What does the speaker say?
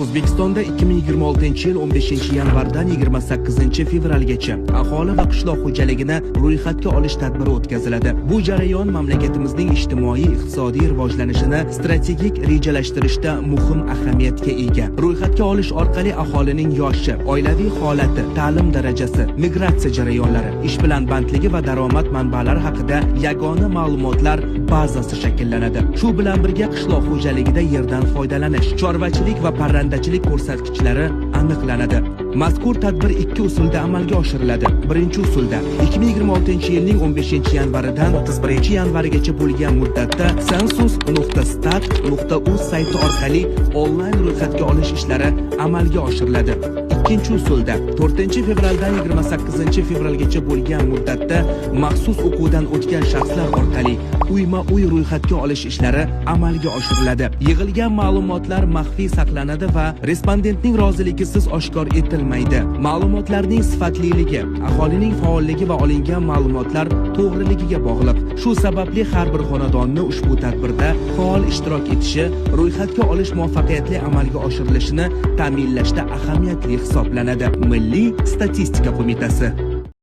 O'zbekistonda 2026-yil 15-yanvardan 28-fevralgacha aholi va qishloq xo'jaligini ro'yxatga olish tadbiri o'tkaziladi. Bu jarayon mamlakatimizning ijtimoiy-iqtisodiy rivojlanishini strategik rejalashtirishda muhim ahamiyatga ega. Ro'yxatga olish orqali aholining yoshi, oilaviy holati, ta'lim darajasi, migratsiya jarayonlari, ish bilan bandligi va daromad manbalari haqida yagona ma'lumotlar bazasi shakllanadi. Shu bilan birga qishloq xo'jaligida yerdan foydalanish, chorvachilik va parrandachilik ko'rsatkichlari aniqlanadi. Mazkur tadbir ikki usulda amalga oshiriladi. Birinchi usulda 2026-yilning 15-yanvaridan 31-yanvarigacha bo'lgan muddatda census.stat.uz sayti orqali onlayn ro'yxatga olish ishlari amalga oshiriladi. Ikkinchi usulda 4-fevraldan 28-fevralgacha bo'lgan muddatda maxsus o'quvdan o'tgan shaxslar orqali uyma-uy ro'yxatga olish ishlari amalga oshiriladi. Yig'ilgan ma'lumotlar maxfiy saqlanadi va respondentning roziligisiz oshkor etilmaydi. Ma'lumotlarning sifatliligi, aholining faolligi va olingan ma'lumotlar to'g'riligiga bog'liq. Shu sababli har bir xonadonni ushbu tadbirda faol ishtirok etishi ro'yxatga olish muvaffaqiyatli amalga oshirilishini ta'minlashda ahamiyatli hisoblanadi. Milliy statistika qo'mitasi